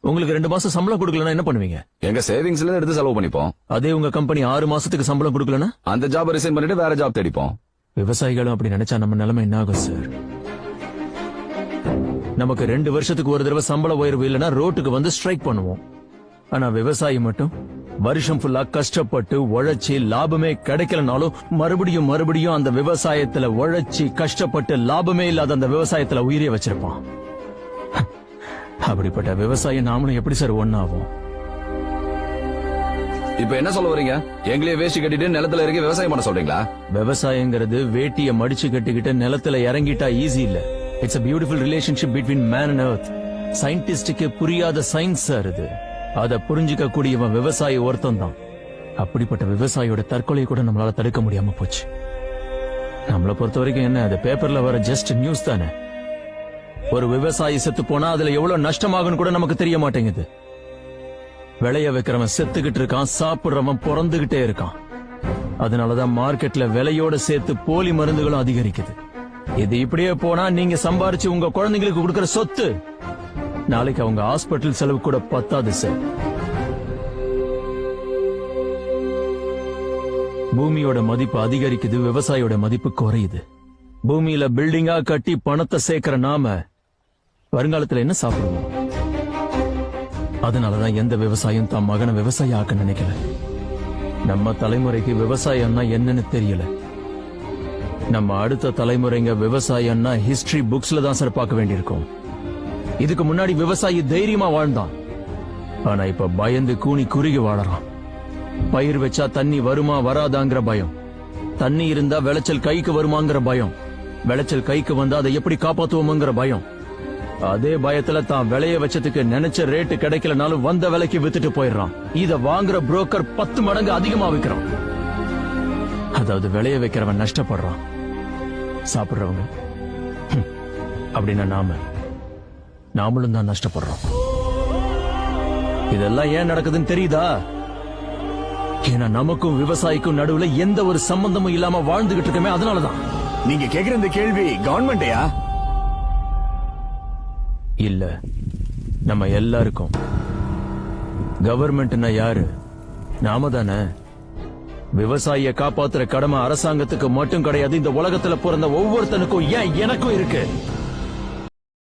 உங்களுக்கு 2 மாசம் சம்பளம் கொடுக்கலன்னா என்ன பண்ணுவீங்க? எங்க சேவிங்ஸ்ல இருந்து எடுத்து செலவு பண்ணிப்போம். அதே உங்க கம்பெனி 6 மாசத்துக்கு சம்பளம் கொடுக்கலன்னா அந்த ஜாப் ரிசைன் பண்ணிட்டு வேற ஜாப் தேடிப்போம். விவசாயிகளும் அப்படி நினைச்சா நம்ம நிலைமை என்ன ஆகும் சார்? நமக்கு 2 வருஷத்துக்கு ஒரு தடவை சம்பள உயர்வு இல்லைன்னா ரோட்டுக்கு வந்து ஸ்ட்ரைக் பண்ணுவோம். ஆனா விவசாயி மட்டும் வருஷம் ஃபுல்லா கஷ்டப்பட்டு உழைச்சி லாபமே கிடைக்கலனாலும் மறுபடியும் அந்த விவசாயத்துல உழைச்சி கஷ்டப்பட்டு லாபமே இல்லாத அந்த விவசாயத்துல உயிரை வச்சிருப்பான். அப்படிப்பட்ட விவசாயம் நாமளும் எப்படி சார் ஒண்ணாவும்? இப்ப என்ன சொல்ல வரீங்க? எங்களையே வேஷ்டி கட்டிட்டு நிலத்துல இறங்கி விவசாயம் பண்ண சொல்றீங்களா? விவசாயங்கிறது வேட்டிய மடிச்சு கட்டிக்கிட்டு நிலத்துல இறங்கிட்டா ஈஸி இல்ல. It's a beautiful relationship between man and earth. சயின்டிஸ்டுக்கு புரியாத சயின்ஸ் சார் இது. அத புரிஞ்சுக்க கூடியவன் விவசாயி ஒருத்தன் தான். அப்படிப்பட்ட விவசாயியோட தற்கொலையை கூட நம்மளால தடுக்க முடியாம போச்சு. நம்மளை பொறுத்த வரைக்கும் என்ன, அது பேப்பர்ல வர ஜஸ்ட் நியூஸ் தானே. ஒரு விவசாயி செத்து போனா அதுல எவ்வளவு நஷ்டமாகும்னு கூட நமக்கு தெரிய மாட்டேங்குது. விளைய வைக்கிறவன் செத்துக்கிட்டு இருக்கான், சாப்பிடுறவன் பிறந்துகிட்டே இருக்கான். அதனாலதான் மார்க்கெட்ல விலையோட சேர்த்து போலி மருந்துகளும் அதிகரிக்குது. இது இப்படியே போனா நீங்க சம்பாரிச்சு உங்க குழந்தைங்களுக்கு கொடுக்கிற சொத்து நாளைக்கு அவங்க ஹாஸ்பிட்டல் செலவு கூட பத்தாது சார். பூமியோட மதிப்பு அதிகரிக்குது, விவசாயியோட மதிப்பு குறையுது. பூமியில பில்டிங்கா கட்டி பணத்தை சேர்க்கிற நாம வருங்காலத்துல என்ன சாப்பிடுவோம்? அதனாலதான் எந்த விவசாயம் தம் மகனை விவசாயி ஆக்க நினைக்கல. நம்ம தலைமுறைக்கு விவசாயம்னா என்னன்னு தெரியல. நம்ம அடுத்த தலைமுறைங்க விவசாயம்னா ஹிஸ்டரி புக்ஸ்ல தான் சார் பார்க்க வேண்டியிருக்கும். இதுக்கு முன்னாடி விவசாயி தைரியமா வாழ்ந்தான். ஆனா இப்ப பயந்து கூனி குறுகி வாழறான். பயிர் வச்சா தண்ணி வருமா வராதாங்கிற பயம், தண்ணி இருந்தா விளைச்சல் கைக்கு வருமாங்கிற பயம், விளைச்சல் கைக்கு வந்தா அதை எப்படி காப்பாத்துவோம்ங்கிற பயம். அதே பயத்துல தான் விளைய வச்சதுக்கு நினைச்ச ரேட்டு கிடைக்கலனாலும் வந்த விலைக்கு வித்துட்டு போயிடுறான். இத வாங்குற புரோக்கர் 10 மடங்கு அதிகமா விக்கிறான். அதாவது விளைய வைக்கிறவன் நஷ்டப்படுறான், சாப்பிடுறவங்க அப்படின்னா நாமளும் தான் நஷ்டப்படுறோம். இதெல்லாம் ஏன் நடக்குதுன்னு தெரியுதா? ஏன்னா நமக்கும் விவசாயிக்கும் நடுவுல எந்த ஒரு சம்பந்தமும் இல்லாம வாழ்ந்துகிட்டு இருக்கமே, அதனாலதான். நீங்க கேக்குற இந்த கேள்வி கவர்மெண்டையா? இல்ல, நம்ம எல்லாருக்கும். கவர்மெண்ட்னா யாரு? நாம தானே. விவசாயிய காப்பாத்துற கடமை அரசாங்கத்துக்கு மட்டும் கிடையாது, இந்த உலகத்துல பிறந்த ஒவ்வொருத்தனுக்கும், ஏன் எனக்கும் இருக்கு.